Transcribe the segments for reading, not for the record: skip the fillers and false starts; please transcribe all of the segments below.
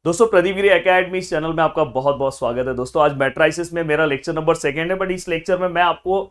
दोस्तों प्रदीप गिरी एकेडमी इस चैनल में आपका बहुत बहुत स्वागत है। दोस्तों आज मैट्राइसिस में मेरा लेक्चर नंबर 2 है, बट इस लेक्चर में मैं आपको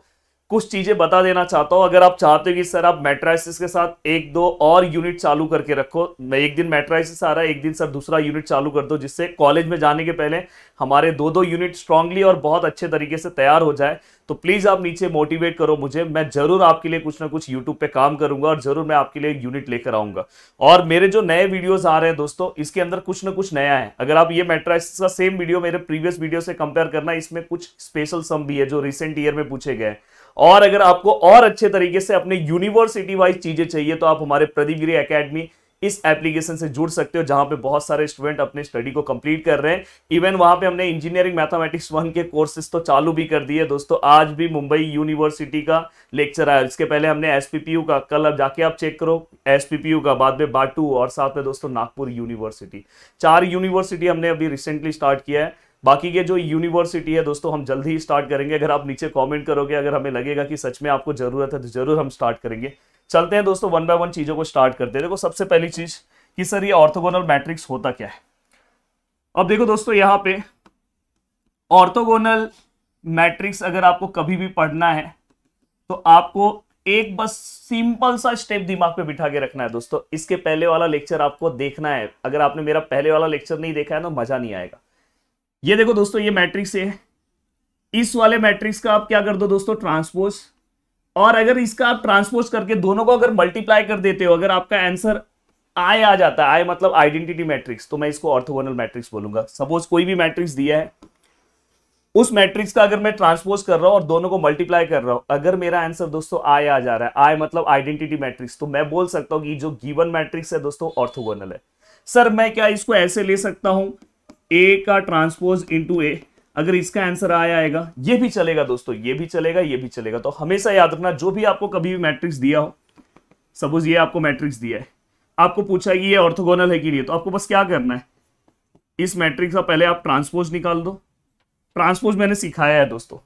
कुछ चीजें बता देना चाहता हूं। अगर आप चाहते हो कि सर आप मैट्राइसिस के साथ एक दो और यूनिट चालू करके रखो, मैं एक दिन मैट्राइसिस आ रहा है, एक दिन सर दूसरा यूनिट चालू कर दो, जिससे कॉलेज में जाने के पहले हमारे दो यूनिट स्ट्रांगली और बहुत अच्छे तरीके से तैयार हो जाए, तो प्लीज आप नीचे मोटिवेट करो मुझे। मैं जरूर आपके लिए कुछ ना कुछ यूट्यूब पे काम करूंगा और जरूर मैं आपके लिए यूनिट लेकर आऊंगा। और मेरे जो नए वीडियोस आ रहे हैं दोस्तों, इसके अंदर कुछ ना कुछ नया है। अगर आप ये मैट्राइसिस का सेम वीडियो मेरे प्रीवियस वीडियो से कंपेयर करना, इसमें कुछ स्पेशल सम भी है जो रिसेंट ईयर में पूछे गए। और अगर आपको और अच्छे तरीके से अपने यूनिवर्सिटी वाइज चीजें चाहिए, तो आप हमारे प्रदीप गिरी एकेडमी इस एप्लीकेशन से जुड़ सकते हो, जहां पे बहुत सारे स्टूडेंट अपने स्टडी को कंप्लीट कर रहे हैं। इवन वहां पे हमने इंजीनियरिंग मैथमेटिक्स 1 के कोर्सेज तो चालू भी कर दिए दोस्तों। आज भी मुंबई यूनिवर्सिटी का लेक्चर आया, इसके पहले हमने एसपीपीयू का, कल अब जाके आप चेक करो एसपीपीयू का, बाद में बाटू, और साथ में दोस्तों नागपुर यूनिवर्सिटी। 4 यूनिवर्सिटी हमने अभी रिसेंटली स्टार्ट किया है। बाकी के जो यूनिवर्सिटी है दोस्तों हम जल्द ही स्टार्ट करेंगे। अगर आप नीचे कमेंट करोगे, अगर हमें लगेगा कि सच में आपको जरूरत है, तो जरूर हम स्टार्ट करेंगे। चलते हैं दोस्तों, 1 बाय 1 चीजों को स्टार्ट करते हैं। देखो सबसे पहली चीज कि सर ये ऑर्थोगोनल मैट्रिक्स होता क्या है। अब देखो दोस्तों, यहां पे ऑर्थोगोनल मैट्रिक्स अगर आपको कभी भी पढ़ना है, तो आपको एक बस सिंपल सा स्टेप दिमाग पे बिठा के रखना है दोस्तों। इसके पहले वाला लेक्चर आपको देखना है। अगर आपने मेरा पहले वाला लेक्चर नहीं देखा है तो मजा नहीं आएगा। ये देखो दोस्तों, ये मैट्रिक्स है। इस वाले मैट्रिक्स का आप क्या कर दो दोस्तों, ट्रांसपोज। और अगर इसका आप ट्रांसपोज करके दोनों को अगर मल्टीप्लाई कर देते हो, अगर आपका आंसर आई आ जाता है, आई मतलब आइडेंटिटी मैट्रिक्स, तो मैं इसको ऑर्थोगोनल मैट्रिक्स बोलूंगा। सपोज कोई भी मैट्रिक्स दिया है, उस मैट्रिक्स का अगर मैं ट्रांसपोज कर रहा हूं और दोनों को मल्टीप्लाई कर रहा हूं, अगर मेरा आंसर दोस्तों आई आ जा रहा है, आई मतलब आइडेंटिटी मैट्रिक्स, तो मैं बोल सकता हूं कि जो गिवन मैट्रिक्स है दोस्तों ऑर्थोगोनल है। सर मैं क्या इसको ऐसे ले सकता हूं, ए का ट्रांसपोज इंटू ए, अगर इसका आंसर आएगा, ये भी चलेगा दोस्तों, ये भी चलेगा, ये भी चलेगा। तो हमेशा याद रखना, जो भी आपको कभी भी मैट्रिक्स दिया हो, सपोज ये आपको मैट्रिक्स दिया है, आपको पूछा है कि ये ऑर्थोगोनल है कि नहीं, तो आपको बस क्या करना है, इस मैट्रिक्स का पहले आप ट्रांसपोज निकाल दो। ट्रांसपोज मैंने सिखाया है दोस्तों,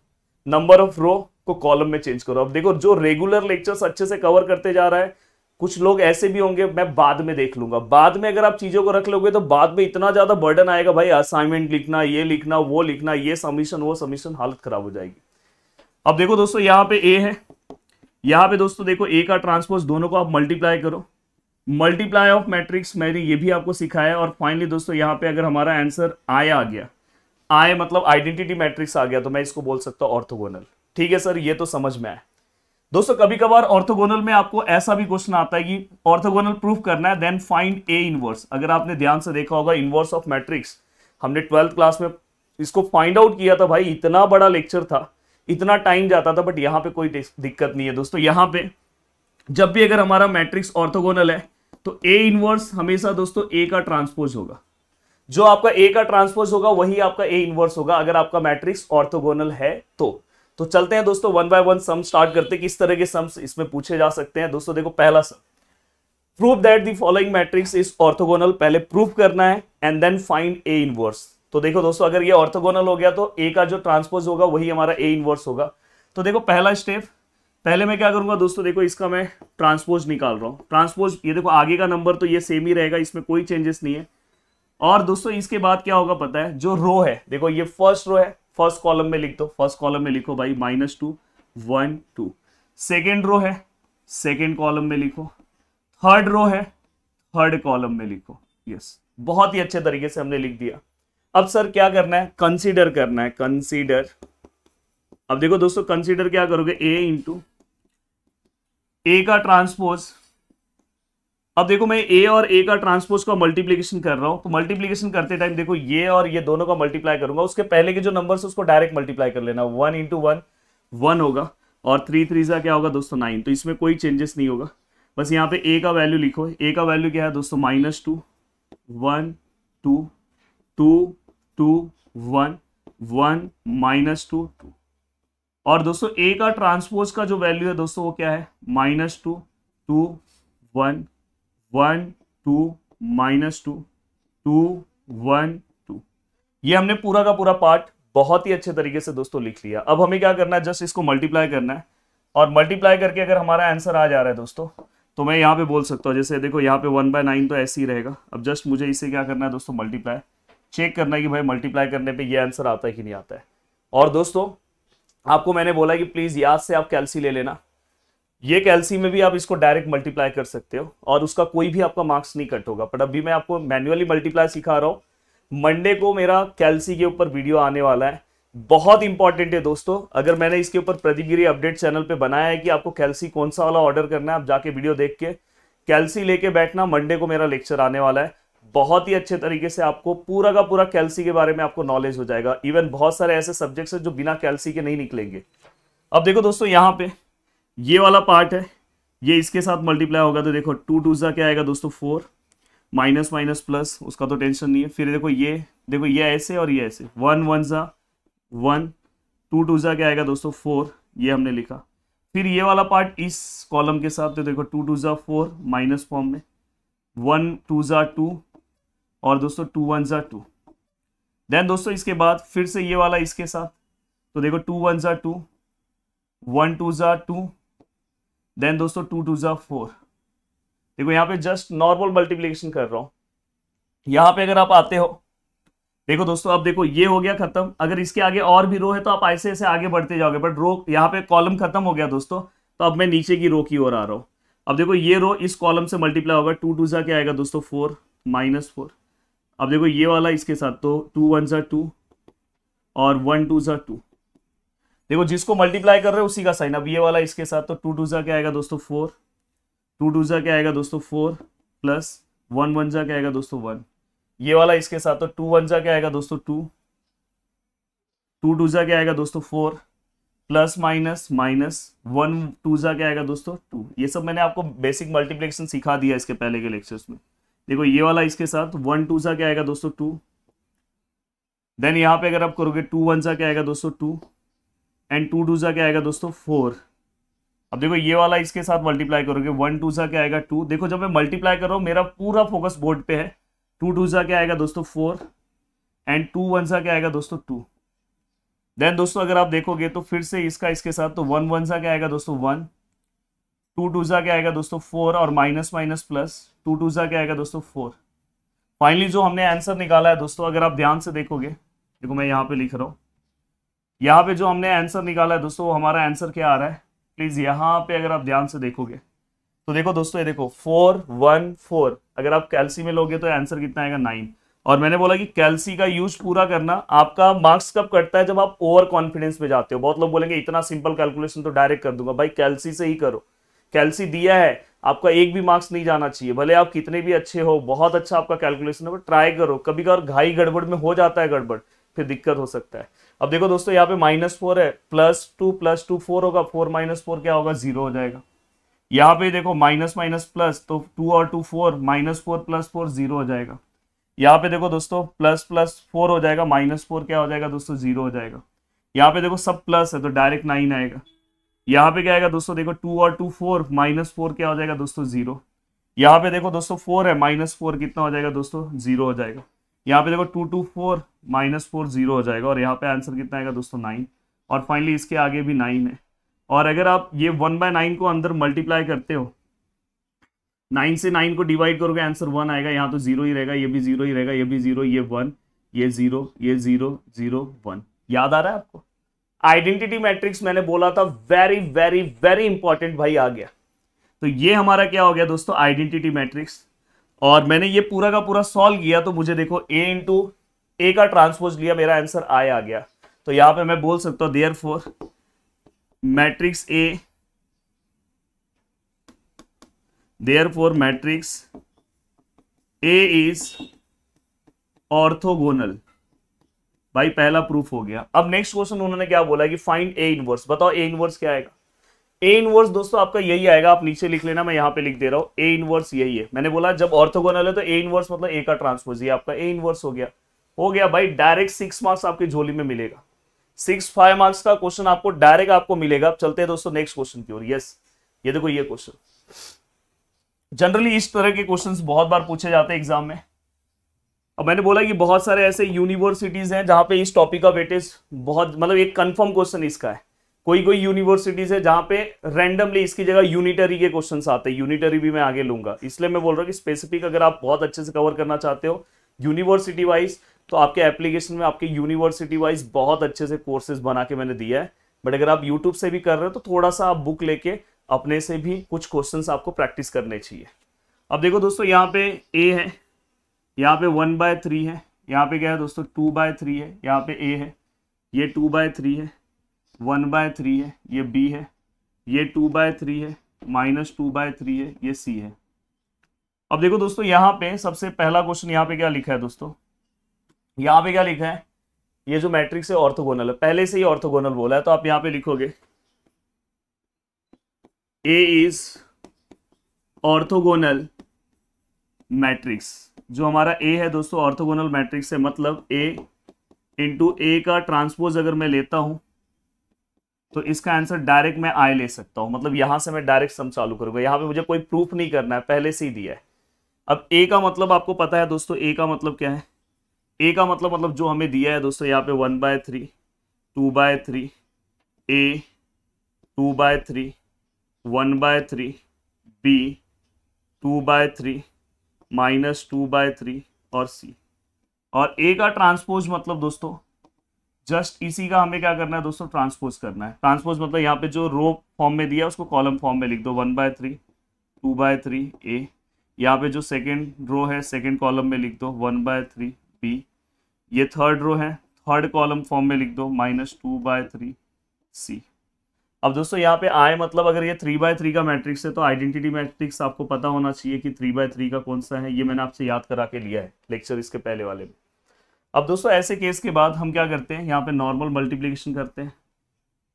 नंबर ऑफ रो को कॉलम में चेंज करो। अब देखो, जो रेगुलर लेक्चर्स अच्छे से कवर करते जा रहा है, कुछ लोग ऐसे भी होंगे मैं बाद में देख लूंगा। बाद में अगर आप चीजों को रख लोगे तो बाद में इतना ज्यादा बर्डन आएगा भाई, असाइनमेंट लिखना, ये लिखना, वो लिखना, ये सबमिशन, वो सबमिशन, हालत खराब हो जाएगी। अब देखो दोस्तों, यहाँ पे ए है, यहाँ पे दोस्तों देखो ए का ट्रांसपोज, दोनों को आप मल्टीप्लाई करो। मल्टीप्लाई ऑफ मैट्रिक्स मैंने ये भी आपको सिखाया। और फाइनली दोस्तों, यहाँ पे अगर हमारा आंसर आई आ गया, आई मतलब आइडेंटिटी मैट्रिक्स आ गया, तो मैं इसको बोल सकता हूँ ऑर्थोगोनल। ठीक है सर, ये तो समझ में आया। दोस्तों कभी कभार ऑर्थोगोनल में आपको ऐसा भी क्वेश्चन आता है कि ऑर्थोगोनल प्रूफ करना है, देन फाइंड ए इनवर्स। अगर आपने ध्यान से देखा होगा, इनवर्स ऑफ मैट्रिक्स हमने 12th क्लास में इसको फाइंड आउट किया था। भाई इतना बड़ा लेक्चर था, इतना टाइम जाता था, बट यहाँ पे कोई दिक्कत नहीं है दोस्तों। यहाँ पे जब भी अगर हमारा मैट्रिक्स ऑर्थोगोनल है, तो ए इनवर्स हमेशा दोस्तों ए का ट्रांसपोज होगा। जो आपका ए का ट्रांसपोज होगा वही आपका ए इनवर्स होगा, अगर आपका मैट्रिक्स ऑर्थोगोनल है तो चलते हैं दोस्तों, 1 बाय 1 सम स्टार्ट करते हैं। किस तरह के सम्स इसमें पूछे जा सकते हैं दोस्तों। देखो पहला sum, prove that the following matrix is orthogonal. पहले प्रूव करना है and then find a inverse. तो देखो दोस्तों, अगर ये ऑर्थोगोनल हो गया तो ए का जो ट्रांसपोज होगा वही हमारा ए इनवर्स होगा। तो देखो पहला स्टेप, पहले मैं क्या करूंगा दोस्तों, देखो इसका मैं ट्रांसपोज निकाल रहा हूं। ट्रांसपोज, ये देखो आगे का नंबर तो ये सेम ही रहेगा, इसमें कोई चेंजेस नहीं है। और दोस्तों इसके बाद क्या होगा पता है, जो रो है, देखो ये फर्स्ट रो है, फर्स्ट कॉलम में लिख दो, फर्स्ट कॉलम में लिखो भाई -2 1 2। सेकेंड रो है, सेकेंड कॉलम में लिखो। थर्ड रो है, थर्ड कॉलम में लिखो। यस, बहुत ही अच्छे तरीके से हमने लिख दिया। अब सर क्या करना है, कंसीडर करना है, कंसीडर। अब देखो दोस्तों, कंसीडर क्या करोगे, ए इंटू ए का ट्रांसपोज। अब देखो मैं ए और ए का ट्रांसपोज का मल्टीप्लीकेशन कर रहा हूं, तो मल्टीप्लीकेशन करते टाइम देखो ये और ये दोनों का मल्टीप्लाई करूंगा। उसके पहले के जो नंबर्स उसको डायरेक्ट मल्टीप्लाई कर लेना। 1 इंटू 1 1 होगा, और 3 3 सा क्या होगा दोस्तों 9। तो इसमें कोई चेंजेस नहीं होगा। बस यहाँ पे ए का वैल्यू लिखो। ए का वैल्यू क्या है दोस्तों, -2 1 2 2 2 1 1 -2 2। और दोस्तों ए का ट्रांसपोज का जो वैल्यू है दोस्तों वो क्या है, -2 2 1 1 2 -2 2 1 2। ये हमने पूरा का पूरा पार्ट बहुत ही अच्छे तरीके से दोस्तों लिख लिया। अब हमें क्या करना है, जस्ट इसको मल्टीप्लाई करना है। और मल्टीप्लाई करके अगर हमारा आंसर आ जा रहा है दोस्तों, तो मैं यहाँ पे बोल सकता हूँ, जैसे देखो यहाँ पे 1/9 तो ऐसे ही रहेगा। अब जस्ट मुझे इसे क्या करना है दोस्तों, मल्टीप्लाई। चेक करना है कि भाई मल्टीप्लाई करने पे ये आंसर आता है कि नहीं आता है। और दोस्तों आपको मैंने बोला कि प्लीज याद से आप कैल्सी ले लेना, ये कैल्सी में भी आप इसको डायरेक्ट मल्टीप्लाई कर सकते हो और उसका कोई भी आपका मार्क्स नहीं कट होगा। बट अभी मैं आपको मैन्युअली मल्टीप्लाई सिखा रहा हूं। मंडे को मेरा कैल्सी के ऊपर वीडियो आने वाला है, बहुत इंपॉर्टेंट है दोस्तों। अगर मैंने इसके ऊपर प्रदीप गिरी अपडेट चैनल पे बनाया है कि आपको कैल्सी कौन सा वाला ऑर्डर करना है, आप जाके वीडियो देख के कैल्सी लेके बैठना। मंडे को मेरा लेक्चर आने वाला है, बहुत ही अच्छे तरीके से आपको पूरा का पूरा कैल्सी के बारे में आपको नॉलेज हो जाएगा। इवन बहुत सारे ऐसे सब्जेक्ट्स हैं जो बिना कैल्सी के नहीं निकलेंगे। अब देखो दोस्तों यहाँ पे ये वाला पार्ट है, ये इसके साथ मल्टीप्लाई होगा तो देखो 2 2 क्या आएगा दोस्तों 4, माइनस माइनस प्लस, उसका तो टेंशन नहीं है। फिर देखो ये ऐसे और ये ऐसे, 1 1 1, 2 2 क्या आएगा दोस्तों 4, ये हमने लिखा। फिर ये वाला पार्ट इस कॉलम के साथ, तो देखो 2 2 4 माइनस फॉर्म में, 1 2 2 और दोस्तों 2 1 2। देन दोस्तों इसके बाद फिर से ये वाला इसके साथ, तो देखो 2 1 2, 1 2 2, देन दोस्तों 2 2 4। देखो यहाँ पे जस्ट नॉर्मल मल्टीप्लिकेशन कर रहा हूं। यहाँ पे अगर आप आते हो, देखो दोस्तों अब देखो ये हो गया खत्म। अगर इसके आगे और भी रो है तो आप ऐसे ऐसे आगे बढ़ते जाओगे, बट रो यहाँ पे कॉलम खत्म हो गया दोस्तों, तो अब मैं नीचे की रो की ओर आ रहा हूँ। अब देखो ये रो इस कॉलम से मल्टीप्लाई होगा, 2 2 क्या आएगा दोस्तों 4 माइनस 4। अब देखो ये वाला इसके साथ, तो 2 1 2 और 1 2 2। देखो जिसको मल्टीप्लाई कर रहे हो उसी का साइन। अब ये वाला इसके साथ, तो 2 2 क्या आएगा दोस्तों 4, 2 2 क्या आएगा दोस्तों 4 प्लस 1 1 क्या आएगा दोस्तों 1। ये वाला इसके साथ, तो 2 1 क्या आएगा दोस्तों 2, 2 2 क्या आएगा दोस्तों 4 प्लस माइनस माइनस 1 2 क्या आएगा दोस्तों 2। ये सब मैंने आपको बेसिक मल्टीप्लिकेशन सिखा दिया इसके पहले के लेक्चर्स में। देखो ये वाला इसके साथ 1 2 क्या आएगा दोस्तों 2। देन यहाँ पे अगर आप करोगे 2 1 क्या आएगा दोस्तों 2 एंड 2 2 क्या आएगा दोस्तों 4। अब देखो ये वाला इसके साथ मल्टीप्लाई करोगे, 1 2 क्या आएगा 2। देखो जब मैं मल्टीप्लाई कर रहा हूँ मेरा पूरा फोकस बोर्ड पे है। 2 2 क्या आएगा दोस्तों 4 एंड 2 1 क्या आएगा दोस्तों 2। देन दोस्तों अगर आप देखोगे तो फिर से इसका इसके साथ, तो 1 1 क्या आएगा दोस्तों 1, 2 2 क्या आएगा दोस्तों 4 और माइनस माइनस प्लस 2 2 क्या आएगा दोस्तों 4। फाइनली जो हमने आंसर निकाला है दोस्तों, अगर आप ध्यान से देखोगे, देखो मैं यहाँ पे लिख रहा हूँ, यहाँ पे जो हमने आंसर निकाला है दोस्तों वो हमारा आंसर क्या आ रहा है, प्लीज यहाँ पे अगर आप ध्यान से देखोगे तो देखो दोस्तों ये देखो 4 1 4। अगर आप कैल्सी में लोगे तो आंसर कितना आएगा 9। और मैंने बोला कि कैल्सी का यूज पूरा करना। आपका मार्क्स कब कटता है, जब आप ओवर कॉन्फिडेंस पे जाते हो। बहुत लोग बोलेंगे इतना सिंपल कैलकुलेशन तो डायरेक्ट कर दूंगा। भाई कैल्सी से ही करो, कैल्सी दिया है, आपका एक भी मार्क्स नहीं जाना चाहिए। भले आप कितने भी अच्छे हो, बहुत अच्छा आपका कैलकुलेशन है, बट ट्राई करो। कभी कभार घाई गड़बड़ में हो जाता है गड़बड़, फिर दिक्कत हो सकता है। अब देखो दोस्तों यहाँ पे -4 है, +2 4 होगा, 4 - 4 क्या होगा 0 हो जाएगा। यहाँ पे देखो माइनस माइनस प्लस, तो 2 और 2 4, -4 + 4 0 हो जाएगा। यहाँ पे देखो दोस्तों प्लस प्लस 4 हो जाएगा, -4 क्या हो जाएगा दोस्तों 0 हो जाएगा। यहाँ पे देखो सब प्लस है तो डायरेक्ट 9 आएगा। यहाँ पे क्या आएगा दोस्तों, देखो 2 और 2 4, -4 क्या हो जाएगा दोस्तों 0। यहाँ पे देखो दोस्तों 4 है, -4 कितना हो जाएगा दोस्तों 0 हो जाएगा। यहाँ पे देखो 2 2 4, -4 0 हो जाएगा। और यहाँ पे आंसर कितना आएगा दोस्तों 9। और फाइनली इसके आगे भी 9 है। और अगर आप ये 1/9 को अंदर मल्टीप्लाई करते हो, 9 से 9 को डिवाइड करोगे आंसर 1 आएगा। यहाँ तो 0 ही रहेगा, ये भी 0 ही रहेगा, ये भी 0, ये 1, ये 0, ये 0 0 1। याद आ रहा है आपको? आइडेंटिटी मैट्रिक्स मैंने बोला था वेरी वेरी वेरी इंपॉर्टेंट, भाई आ गया। तो ये हमारा क्या हो गया दोस्तों, आइडेंटिटी मैट्रिक्स। और मैंने ये पूरा का पूरा सॉल्व किया तो मुझे देखो a इंटू ए का ट्रांसपोज लिया, मेरा आंसर I आ गया। तो यहां पे मैं बोल सकता हूं therefore matrix A, therefore matrix A is orthogonal. भाई पहला प्रूफ हो गया। अब नेक्स्ट क्वेश्चन उन्होंने क्या बोला कि फाइंड A इनवर्स। बताओ A इनवर्स क्या आएगा। A इनवर्स दोस्तों आपका यही आएगा, आप नीचे लिख लेना, मैं यहाँ पे लिख दे रहा हूँ। A इनवर्स यही है। मैंने बोला जब ऑर्थोगोनल है तो A इनवर्स मतलब A का ट्रांसपोज, ये आपका A इनवर्स हो गया भाई। डायरेक्ट 6 मार्क्स आपकी झोली में मिलेगा। 5 मार्क्स का क्वेश्चन आपको डायरेक्ट आपको मिलेगा। अब चलते हैं दोस्तों नेक्स्ट क्वेश्चन की ओर। यस, ये देखो ये क्वेश्चन, जनरली इस तरह के क्वेश्चंस बहुत बार पूछे जाते हैं एग्जाम में। अब मैंने बोला कि बहुत सारे ऐसे यूनिवर्सिटीज हैं जहां पे इस टॉपिक का वेटेज बहुत, मतलब एक कंफर्म क्वेश्चन इसका है। कोई यूनिवर्सिटीज है जहां पे रैंडमली इसकी जगह यूनिटरी के क्वेश्चंस आते हैं। यूनिटरी भी मैं आगे लूंगा, इसलिए मैं बोल रहा हूँ कि स्पेसिफिक अगर आप बहुत अच्छे से कवर करना चाहते हो यूनिवर्सिटी वाइज, तो आपके एप्लीकेशन में आपके यूनिवर्सिटी वाइज बहुत अच्छे से कोर्सेज बना के मैंने दिया है। बट अगर आप यूट्यूब से भी कर रहे हो तो थोड़ा सा आप बुक लेके अपने से भी कुछ क्वेश्चंस आपको प्रैक्टिस करने चाहिए। अब देखो दोस्तों, यहाँ पे ए है, यहाँ पे 1/3 है, यहाँ पे क्या है दोस्तों 2/3 है, यहाँ पे ए है, ये 2/3 है, 1/3 है, ये बी है, ये 2/3 है, -2/3 है, ये सी है। अब देखो दोस्तों, यहाँ पे सबसे पहला क्वेश्चन यहाँ पे क्या लिखा है दोस्तों, यहाँ पे क्या लिखा है, ये जो मैट्रिक्स है ऑर्थोगोनल है, पहले से ही ऑर्थोगोनल बोला है, तो आप यहाँ पे लिखोगे ए इज ऑर्थोगोनल मैट्रिक्स। जो हमारा ए है दोस्तों ऑर्थोगोनल मैट्रिक्स है, मतलब ए इंटू ए का ट्रांसपोज अगर मैं लेता हूं तो इसका आंसर डायरेक्ट मैं आई ले सकता हूं। मतलब यहां से मैं डायरेक्ट सम चालू करूंगा, यहां पे मुझे कोई प्रूफ नहीं करना है, पहले से ही दिया है। अब ए का मतलब आपको पता है दोस्तों, ए का मतलब क्या है, ए का मतलब जो हमें दिया है दोस्तों, यहाँ पे 1/3, 2/3, ए 2/3, 1/3, बी 2/3, -2/3 और सी। और ए का ट्रांसपोज मतलब दोस्तों जस्ट इसी का हमें क्या करना है दोस्तों, ट्रांसपोज करना है। ट्रांसपोज मतलब यहाँ पे जो रो फॉर्म में दिया है उसको कॉलम फॉर्म में लिख दो, 1/3, 2/3 ए, यहाँ पे जो सेकेंड रो है सेकेंड कॉलम में लिख दो 1/3 बी, ये थर्ड रो है थर्ड कॉलम फॉर्म में लिख दो -2/3 सी। अब दोस्तों यहाँ पे आई मतलब अगर ये 3/3 का मैट्रिक्स है तो आइडेंटिटी मैट्रिक्स आपको पता होना चाहिए कि 3/3 का कौन सा है, ये मैंने आपसे याद करा के लिया है लेक्चर इसके पहले वाले में। अब दोस्तों ऐसे केस के बाद हम क्या करते हैं, यहाँ पे नॉर्मल मल्टीप्लिकेशन करते हैं,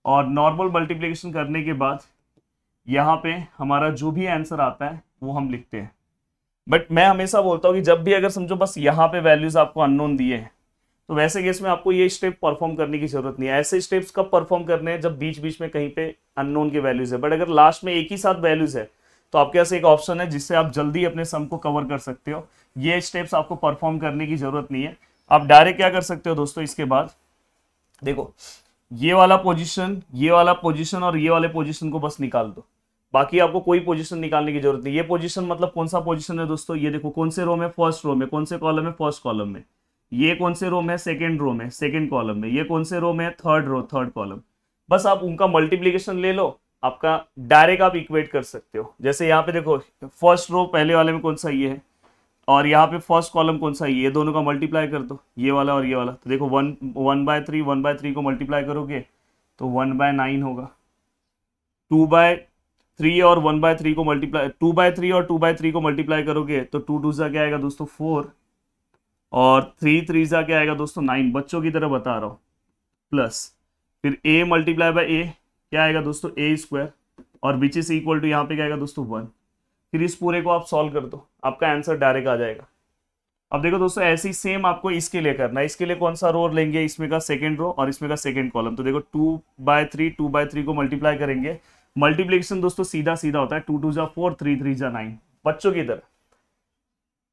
और नॉर्मल मल्टीप्लिकेशन करने के बाद यहाँ पे हमारा जो भी आंसर आता है वो हम लिखते हैं। बट मैं हमेशा बोलता हूँ कि जब भी अगर समझो बस यहाँ पे वैल्यूज आपको अननोन दिए हैं तो वैसे केस में आपको ये स्टेप परफॉर्म करने की जरूरत नहीं है। ऐसे स्टेप्स कब परफॉर्म करने हैं, जब बीच बीच में कहीं पे अननोन के वैल्यूज है। बट अगर लास्ट में एक ही साथ वैल्यूज है तो आपके पास एक ऑप्शन है जिससे आप जल्दी अपने सम को कवर कर सकते हो। ये स्टेप्स आपको परफॉर्म करने की जरूरत नहीं है। आप डायरेक्ट क्या कर सकते हो दोस्तों, इसके बाद देखो ये वाला पोजीशन, ये वाला पोजीशन और ये वाले पोजीशन को बस निकाल दो, बाकी आपको कोई पोजीशन निकालने की जरूरत नहीं। ये पोजीशन मतलब कौन सा पोजीशन है दोस्तों, ये देखो कौन से रो में, फर्स्ट रो में, कौन से कॉलम में, फर्स्ट कॉलम में, ये कौन से रो में, सेकंड रो में, सेकंड कॉलम में, ये कौन से रो में, थर्ड रो, थर्ड कॉलम। बस आप उनका मल्टीप्लीकेशन ले लो, आपका डायरेक्ट आप इक्वेट कर सकते हो। जैसे यहाँ पे देखो फर्स्ट रो पहले वाले में कौन सा ये है, और यहाँ पे फर्स्ट कॉलम कौन सा है, ये दोनों का मल्टीप्लाई कर दो, ये वाला और ये वाला। तो देखो 1/3 को मल्टीप्लाई करोगे तो 1/9 होगा। 2/3 और 1/3 को मल्टीप्लाई, 2/3 और 2/3 को मल्टीप्लाई करोगे तो 2 2 क्या आएगा दोस्तों 4, और 3 3 क्या आएगा दोस्तों 9। बच्चों की तरह बता रहा हूँ, प्लस फिर a मल्टीप्लाई बाय a क्या आएगा दोस्तों a², और विच इज इक्वल टू यहाँ पे क्या आएगा दोस्तों 1। फिर इस पूरे को आप सॉल्व कर दो, आपका आंसर डायरेक्ट आ जाएगा। अब देखो दोस्तों ऐसी सेम आपको इसके लिए करना है। इसके लिए कौन सा रो लेंगे, इसमें का सेकंड रो और इसमें का सेकंड कॉलम। तो देखो 2/3 को मल्टीप्लाई करेंगे। मल्टीप्लिकेशन दोस्तों सीधा सीधा होता है, 2 2 4, 3 3 9, बच्चों की तरह।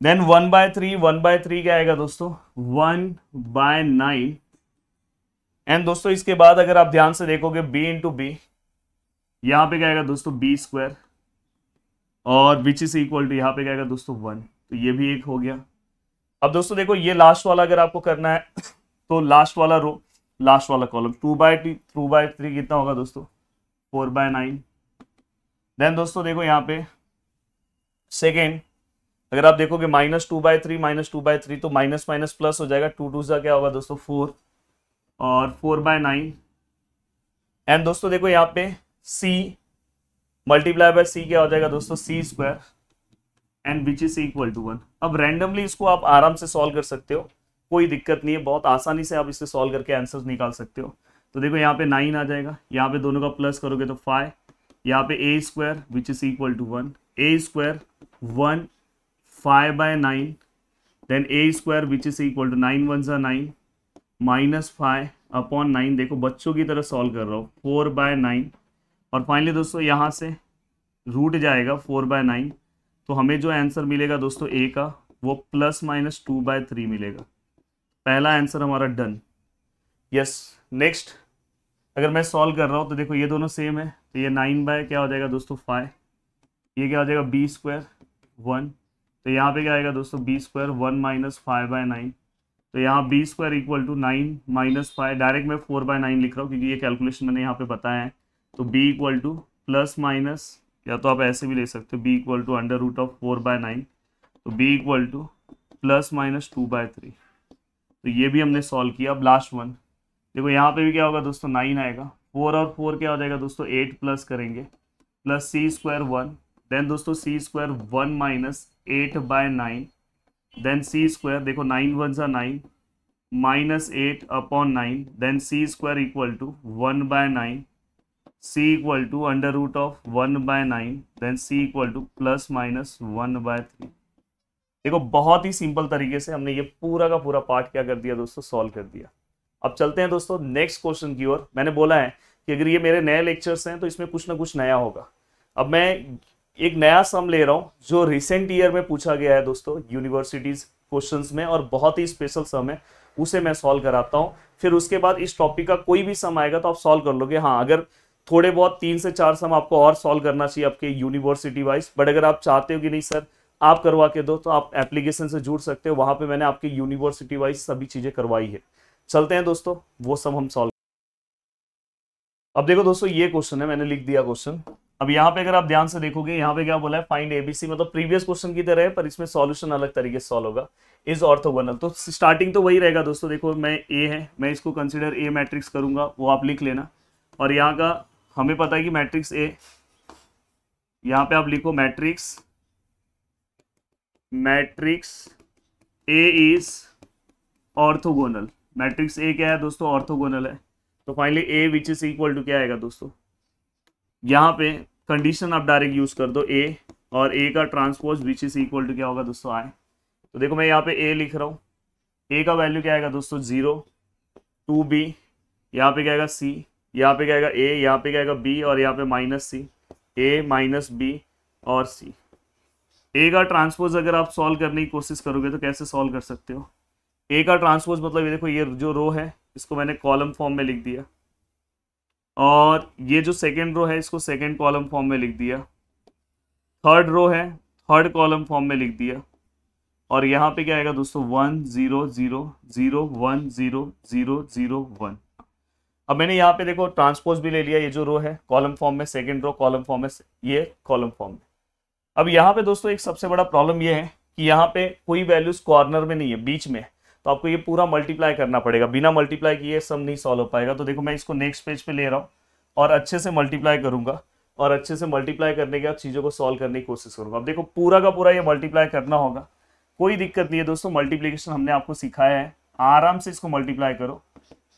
देन 1/3 क्या आएगा दोस्तों 1/9। एंड दोस्तों इसके बाद अगर आप ध्यान से देखोगे b इंटू बी, यहाँ पे क्या आएगा दोस्तों b², और विच इज इक्वल टू यहाँ पे क्या आएगा दोस्तों 1। तो ये भी एक हो गया। अब दोस्तों देखो ये लास्ट वाला अगर आपको करना है तो लास्ट वाला रो लास्ट वाला कॉलम 2/3 कितना होगा दोस्तों 4/9। देन दोस्तों देखो यहाँ पे सेकेंड अगर आप देखोगे -2/3 तो माइनस माइनस प्लस हो जाएगा, 2 2 क्या होगा दोस्तों 4, और 4/9। एंड दोस्तों देखो यहाँ पे c मल्टीप्लाई बाय c क्या हो जाएगा दोस्तों c², and which is equal to 1। अब रैंडमली इसको आप आराम से सॉल्व कर सकते हो, कोई दिक्कत नहीं है, बहुत आसानी से आप इसे सॉल्व करके आंसर्स निकाल सकते हो। तो देखो यहाँ पे 9 आ जाएगा, यहाँ पे दोनों का प्लस करोगे तो 5, यहाँ पे a² which is equal to 1, a² 1 5/9, then a² which is equal to 9 1 9 -5/9। देखो बच्चों की तरह सॉल्व कर रहा हूँ, 4/9, और फाइनली दोस्तों यहाँ से रूट जाएगा 4/9। तो हमें जो आंसर मिलेगा दोस्तों a का वो ±2/3 मिलेगा। पहला आंसर हमारा डन। यस, नेक्स्ट अगर मैं सॉल्व कर रहा हूँ तो देखो ये दोनों सेम है, तो ये 9 क्या हो जाएगा दोस्तों 5, ये क्या हो जाएगा b² 1, तो यहाँ पे क्या आएगा दोस्तों b² 1 -5/9। तो यहाँ B square equal to 9 minus 5, direct मैं 4/9 लिख रहा हूँ क्योंकि ये कैलकुलेशन मैंने यहाँ पे बताया है। तो B equal to plus minus, या तो आप ऐसे भी ले सकते हो, B equal to under root of 4/9, तो B equal to plus minus 2/3। तो ये भी हमने सॉल्व किया। अब लास्ट वन देखो, यहाँ पे भी क्या होगा दोस्तों, 9 आएगा, 4 और 4 क्या हो जाएगा दोस्तों, 8 प्लस करेंगे, प्लस सी स्क्वायर 1, देन दोस्तों C square 1 minus 8/9, then C square, देखो 9 1 सा 9 minus 8 upon 9, then C square equal to 1/9, C equal to under root of 1/9, then C equal to plus minus 1/3। देखो बहुत ही सिंपल तरीके से हमने ये पूरा का पूरा पार्ट क्या कर दिया दोस्तों, सॉल्व कर दिया। अब चलते हैं दोस्तों नेक्स्ट क्वेश्चन की ओर। मैंने बोला है कि अगर ये मेरे नए लेक्चर्स हैं तो इसमें कुछ ना कुछ नया होगा। अब मैं एक नया सम ले रहा हूँ जो रिसेंट ईयर में पूछा गया है दोस्तों यूनिवर्सिटीज क्वेश्चंस में, और बहुत ही स्पेशल सम है, उसे मैं सॉल्व कराता हूँ। फिर उसके बाद इस टॉपिक का कोई भी सम आएगा तो आप सॉल्व कर लोगे। हाँ, अगर थोड़े बहुत 3 से 4 सम आपको और सॉल्व करना चाहिए आपके यूनिवर्सिटी वाइज, बट अगर आप चाहते हो कि नहीं सर आप करवा के दो, तो आप एप्लीकेशन से जुड़ सकते हो, वहां पे मैंने आपकी यूनिवर्सिटी वाइज सभी चीजें करवाई है। चलते हैं दोस्तों, वो सब हम सॉल्व। अब देखो दोस्तों, ये क्वेश्चन है, मैंने लिख दिया क्वेश्चन। अब यहाँ पे अगर आप ध्यान से देखोगे, यहाँ पे क्या बोला है, फाइंड एबीसी, मतलब प्रीवियस क्वेश्चन की तरह है पर इसमें सॉल्यूशन अलग तरीके से सॉल्व होगा, इज ऑर्थोगोनल। तो स्टार्टिंग तो वही रहेगा दोस्तों। देखो मैं ए है, मैं इसको कंसिडर ए मैट्रिक्स करूंगा, वो आप लिख लेना। और यहाँ का हमें पता है कि मैट्रिक्स ए, यहाँ पे आप लिखो matrix A is orthogonal. Matrix A क्या है दोस्तों, ऑर्थोगोनल है। तो finally A which is equal to क्या आएगा दोस्तों, यहाँ पे कंडीशन आप डायरेक्ट यूज कर दो, ए और ए का transpose which is equal to क्या होगा दोस्तों, आई। तो देखो मैं यहाँ पे ए लिख रहा हूँ, ए का वैल्यू क्या आएगा दोस्तों 0, 2b, यहाँ पे क्या आएगा c, यहाँ पे क्या आएगा a, यहाँ पे क्या आएगा b, और यहाँ पे minus C, a minus b और c। ए का ट्रांसपोज अगर आप सॉल्व करने की कोशिश करोगे तो कैसे सॉल्व कर सकते हो, ए का ट्रांसपोज मतलब ये देखो, ये जो रो है इसको मैंने कॉलम फॉर्म में लिख दिया, और ये जो सेकेंड रो है इसको सेकेंड कॉलम फॉर्म में लिख दिया, थर्ड रो है थर्ड कॉलम फॉर्म में लिख दिया, और यहाँ पे क्या आएगा दोस्तों 1 0 0 0 1 0 0 0 1। अब मैंने यहाँ पे देखो ट्रांसपोज भी ले लिया, ये जो रो है कॉलम फॉर्म में, सेकेंड रो कॉलम फॉर्म में, ये कॉलम फॉर्म में। अब यहाँ पे दोस्तों एक सबसे बड़ा प्रॉब्लम ये है कि यहाँ पे कोई वैल्यूज कॉर्नर में नहीं है, बीच में, तो आपको ये पूरा मल्टीप्लाई करना पड़ेगा, बिना मल्टीप्लाई किए सम नहीं सॉल्व हो पाएगा। तो देखो मैं इसको नेक्स्ट पेज पे ले रहा हूँ और अच्छे से मल्टीप्लाई करूंगा, और अच्छे से मल्टीप्लाई करने के बाद चीज़ों को सॉल्व करने की कोशिश करूंगा। अब देखो पूरा का पूरा ये मल्टीप्लाई करना होगा, कोई दिक्कत नहीं है दोस्तों, मल्टीप्लीकेशन हमने आपको सिखाया है, आराम से इसको मल्टीप्लाई करो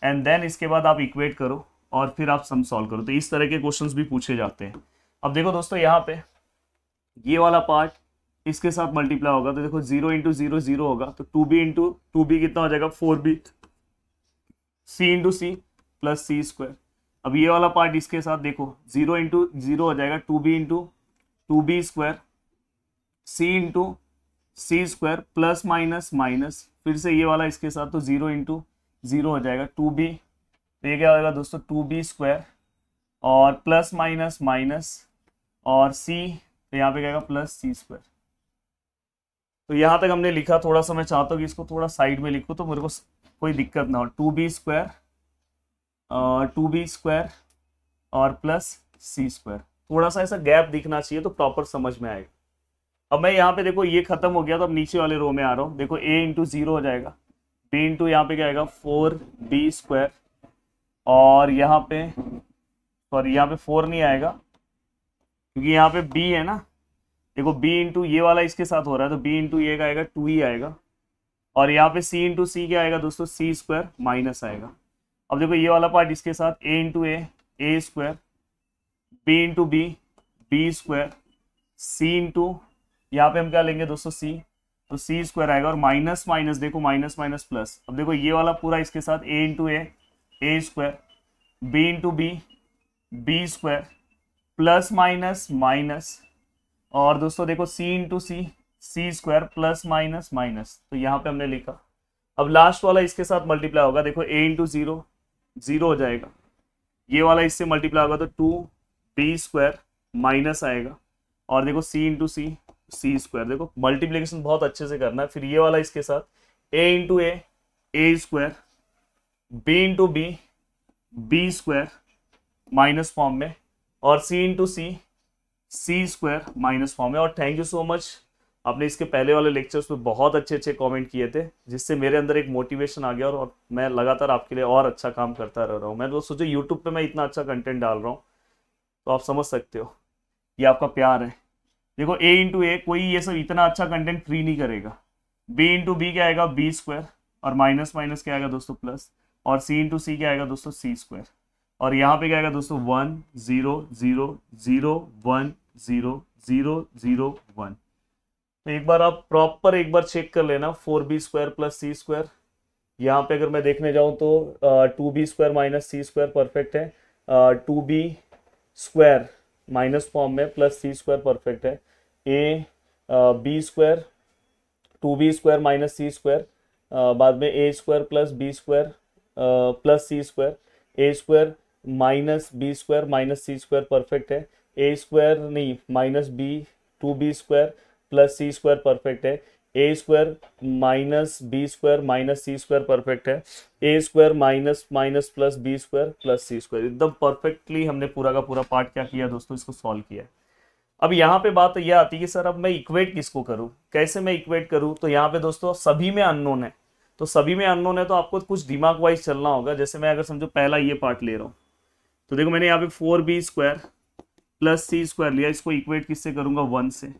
एंड देन इसके बाद आप इक्वेट करो और फिर आप सम सॉल्व करो। तो इस तरह के क्वेश्चंस भी पूछे जाते हैं। अब देखो दोस्तों, यहाँ पे ये वाला पार्ट इसके साथ मल्टीप्लाई होगा, तो देखो 0 इंटू 0 0 होगा, तो 2b इंटू 2b कितना हो जाएगा 4b, c into c plus सी स्क्वायर। अब ये वाला पार्ट इसके साथ देखो 0 इंटू 0 हो जाएगा 2b into 2b square, c into सी स्क्वायर प्लस माइनस माइनस, फिर से ये वाला इसके साथ, तो 0 इंटू 0 हो जाएगा 2b, तो ये क्या होगा दोस्तों 2b स्क्वायर, और प्लस माइनस माइनस, और c, तो यहाँ पे क्या आएगा प्लस सी स्क्वायर। तो यहाँ तक हमने लिखा, थोड़ा सा मैं चाहता हूँ कि इसको थोड़ा साइड में लिखूँ तो मेरे को कोई दिक्कत ना हो। 2b स्क्वायर 2b स्क्वायर और प्लस सी स्क्वायर, थोड़ा सा ऐसा गैप दिखना चाहिए तो प्रॉपर समझ में आएगा। अब मैं यहाँ पे देखो ये खत्म हो गया, तो अब नीचे वाले रो में आ रहा हूँ। देखो a इंटू 0 हो जाएगा, b इंटू यहाँ पे क्या आएगा 4b स्क्वायर, और यहाँ पे सॉरी यहाँ पे 4 नहीं आएगा क्योंकि यहाँ पे b है ना, देखो b इंटू ये वाला इसके साथ हो रहा है, तो b इंटू ये का आएगा 2 ही आएगा, और यहाँ पे c इंटू सी क्या आएगा दोस्तों सी स्क्वायर माइनस आएगा। अब देखो ये वाला पार्ट इसके साथ a into A square, b into B square, c into यहाँ पे हम क्या लेंगे दोस्तों c, तो सी स्क्वायर आएगा, और माइनस माइनस देखो माइनस माइनस प्लस। अब देखो ये वाला पूरा इसके साथ a into A square, b into B square plus minus minus, और दोस्तों देखो c इंटू सी स्क्वायर प्लस माइनस माइनस, तो यहाँ पे हमने लिखा। अब लास्ट वाला इसके साथ मल्टीप्लाई होगा, देखो a इंटू 0 0 हो जाएगा, ये वाला इससे मल्टीप्लाई होगा तो 2b स्क्वायर माइनस आएगा, और देखो c इंटू सी स्क्वायर, देखो मल्टीप्लीकेशन बहुत अच्छे से करना है। फिर ये वाला इसके साथ a into A square, B into B, B square minus form में, और C into C, C square minus form में। और थैंक यू सो मच, आपने इसके पहले वाले लेक्चर्स में बहुत अच्छे अच्छे कमेंट किए थे, जिससे मेरे अंदर एक मोटिवेशन आ गया और मैं लगातार आपके लिए और अच्छा काम करता रह रहा हूँ। मैं तो सोचो यूट्यूब पे मैं इतना अच्छा कंटेंट डाल रहा हूँ, तो आप समझ सकते हो ये आपका प्यार है। देखो ए इंटू ए, कोई ये सब इतना अच्छा कंटेंट फ्री नहीं करेगा। बी इंटू बी क्या आएगा, बी स्क्वायर, और माइनस माइनस क्या आएगा दोस्तों, प्लस, और सी इंटू सी क्या आएगा दोस्तों, सी स्क्वायर, और यहाँ पे क्या आएगा दोस्तों, 1 0 0 0 1 0 0 0 1। तो एक बार आप प्रॉपर एक बार चेक कर लेना, 4b स्क्वायर प्लस सी स्क्वायर। यहाँ पे अगर मैं देखने जाऊँ तो 2b स्क्वायर माइनस सी स्क्वायर परफेक्ट है, 2b स्क्वायर माइनस फॉर्म में प्लस सी स्क्वायर परफेक्ट है, a b square 2b square minus C square, बाद में a square plus b square plus C square, a square minus b square minus C square perfect है, a square नहीं minus b 2b square plus सी square perfect है, a square minus b square minus C square perfect है, a square minus minus plus b square plus C square. एकदम perfectly हमने पूरा का पूरा part क्या किया दोस्तों, इसको सॉल्व किया। अब यहाँ पे बात यह आती है कि सर अब मैं इक्वेट किसको करूँ, कैसे मैं इक्वेट करूँ। तो यहाँ पे दोस्तों सभी में अननोन है, तो सभी में अननोन है तो आपको कुछ दिमाग वाइज चलना होगा। जैसे मैं अगर समझो पहला ये पार्ट ले रहा हूँ, तो देखो मैंने यहाँ पे 4b स्क्वायर प्लस सी स्क्वायर लिया, इसको इक्वेट किससे करूंगा, 1 से।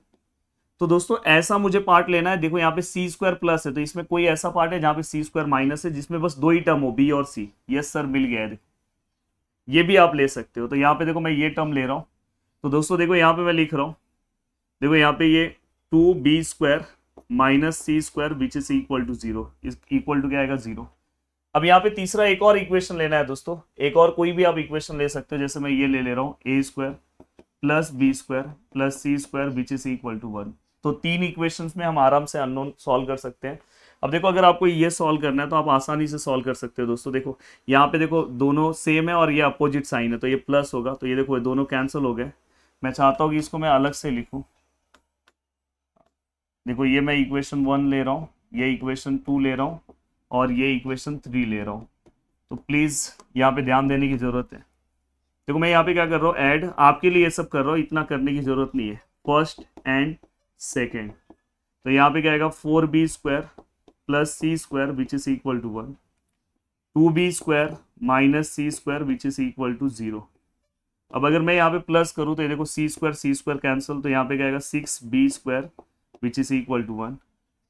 तो दोस्तों ऐसा मुझे पार्ट लेना है। देखो यहाँ पे सी स्क्वायर प्लस है, तो इसमें कोई ऐसा पार्ट है जहाँ पे सी स्क्वायर माइनस है, जिसमें बस दो ही टर्म हो, बी और सी। यस सर, मिल गया है। देखो ये भी आप ले सकते हो। तो यहाँ पे देखो मैं ये टर्म ले रहा हूँ, तो दोस्तों देखो यहाँ पे मैं लिख रहा हूँ, देखो यहाँ पे ये 2b square minus C square which is equal to 0, equal to क्या आएगा, 0। अब यहाँ पे तीसरा एक और इक्वेशन लेना है दोस्तों, एक और कोई भी आप इक्वेशन ले सकते हो। जैसे मैं ये ले रहा हूँ, a square plus b square plus C square which is equal to 1। तो 3 इक्वेशंस में हम आराम से अननोन सॉल्व कर सकते हैं। अब देखो अगर आपको ये सॉल्व करना है तो आप आसानी से सॉल्व कर सकते हो दोस्तों। देखो यहाँ पे देखो दोनों सेम है और ये अपोजिट साइन है, तो ये प्लस होगा, तो ये देखो ये दोनों कैंसिल हो गए। मैं चाहता हूँ कि इसको मैं अलग से लिखूँ। देखो ये मैं इक्वेशन 1 ले रहा हूँ, ये इक्वेशन 2 ले रहा हूँ, और ये इक्वेशन 3 ले रहा हूँ। तो प्लीज़ यहाँ पे ध्यान देने की ज़रूरत है। देखो मैं यहाँ पे क्या कर रहा हूँ, ऐड आपके लिए ये सब कर रहा हूँ, इतना करने की ज़रूरत नहीं है। फर्स्ट एंड सेकेंड, तो यहाँ पे क्या आएगा, 4b square plus C square which is equal to 1, 2b square minus C square which is equal to 0। अब अगर मैं यहाँ पे प्लस करूँ तो ये देखो सी स्क्वायर कैंसिल, तो यहाँ पे क्या आएगा 6b square which is equal to 1।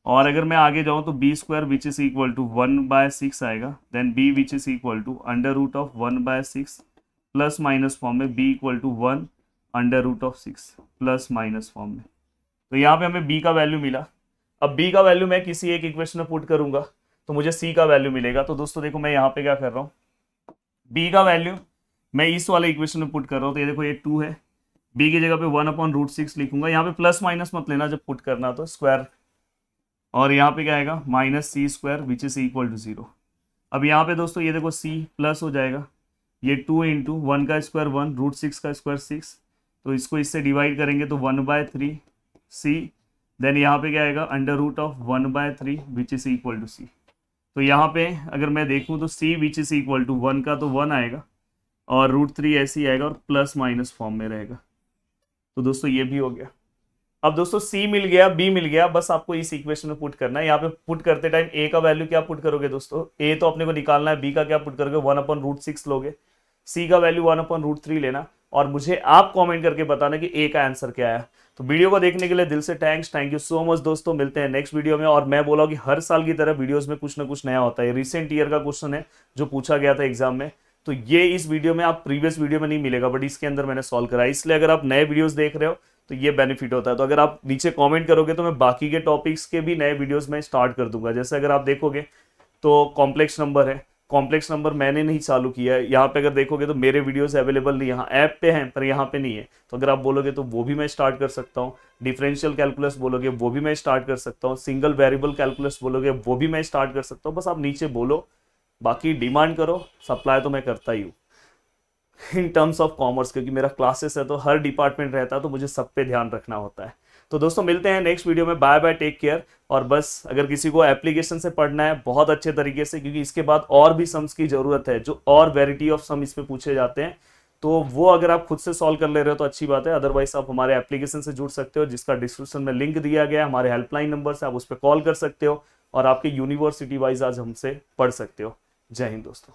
और अगर मैं आगे जाऊँ तो b square which is equal to 1/6 आएगा, then b which is equal to under root of 1/6 plus minus form में b equal to 1 under root of 6 plus minus form में। तो यहाँ पे हमें b का वैल्यू मिला। अब b का वैल्यू मैं किसी एक इक्वेशन में पुट करूंगा तो मुझे c का वैल्यू मिलेगा। तो दोस्तों देखो मैं यहाँ पे क्या कर रहा हूँ, b का वैल्यू मैं इस वाले इक्वेशन में पुट कर रहा हूँ। तो ये देखो ये 2 है, b की जगह पे 1/√6 लिखूंगा। यहाँ पे प्लस माइनस मत लेना जब पुट करना, तो स्क्वायर, और यहाँ पे क्या आएगा minus C square which is equal to 0। अब यहाँ पे दोस्तों ये देखो c प्लस हो जाएगा, ये 2 इंटू 1 का स्क्वायर 1, √6 का स्क्वायर 6, तो इसको इससे डिवाइड करेंगे तो 1/3 c, देन यहाँ पे क्या आएगा under root of 1/3 which is equal to c। तो यहाँ पे अगर मैं देखूँ तो c which is equal to 1 का तो 1 आएगा, और √3 ऐसे ही आएगा और प्लस माइनस फॉर्म में रहेगा। तो दोस्तों ये भी हो गया। अब दोस्तों c मिल गया, b मिल गया, बस आपको इस इक्वेशन में पुट करना है। यहाँ पे पुट करते टाइम a का वैल्यू क्या पुट करोगे दोस्तों, a तो अपने को निकालना है, b का क्या पुट करोगे 1/√6 लोगे, c का वैल्यू 1/√3 लेना, और मुझे आप कमेंट करके बताना कि a का आंसर क्या है। तो वीडियो को देखने के लिए दिल से थैंक यू सो मच दोस्तों। मिलते हैं नेक्स्ट वीडियो में। और मैं बोला कि हर साल की तरह वीडियोस में कुछ ना कुछ नया होता है। रिसेंट ईयर का क्वेश्चन है जो पूछा गया था एग्जाम में, तो ये इस वीडियो में आप प्रीवियस वीडियो में नहीं मिलेगा, बट इसके अंदर मैंने सॉल्व करा। इसलिए अगर आप नए वीडियोस देख रहे हो तो ये बेनिफिट होता है। तो अगर आप नीचे कमेंट करोगे तो मैं बाकी के टॉपिक्स के भी नए वीडियोस में स्टार्ट कर दूंगा। जैसे अगर आप देखोगे तो कॉम्प्लेक्स नंबर है, कॉम्प्लेक्स नंबर मैंने नहीं चालू किया है। यहाँ पे अगर देखोगे तो मेरे वीडियोस अवेलेबल नहीं, यहाँ ऐप पे हैं पर यहाँ पे नहीं है। तो अगर आप बोलोगे तो वो भी मैं स्टार्ट कर सकता हूँ। डिफरेंशियल कैलकुलस बोलोगे वो भी मैं स्टार्ट कर सकता हूँ। सिंगल वेरिएबल कैलकुलस बोलोगे वो भी मैं स्टार्ट कर सकता हूँ। बस आप नीचे बोलो, बाकी डिमांड करो, सप्लाई तो मैं करता ही हूँ इन टर्म्स ऑफ कॉमर्स, क्योंकि मेरा क्लासेस है तो हर डिपार्टमेंट रहता है तो मुझे सब पे ध्यान रखना होता है। तो दोस्तों मिलते हैं नेक्स्ट वीडियो में, बाय बाय, टेक केयर। और बस अगर किसी को एप्लीकेशन से पढ़ना है बहुत अच्छे तरीके से, क्योंकि इसके बाद और भी सम्स की जरूरत है, जो और वेराइटी ऑफ सम इसमें पूछे जाते हैं, तो वो अगर आप खुद से सॉल्व कर ले रहे हो तो अच्छी बात है। अदरवाइज आप हमारे एप्लीकेशन से जुड़ सकते हो, जिसका डिस्क्रिप्शन में लिंक दिया गया है, हमारे हेल्पलाइन नंबर से, आप उस पर कॉल कर सकते हो और आपके यूनिवर्सिटी वाइज आज हमसे पढ़ सकते हो। जय हिंद दोस्तों।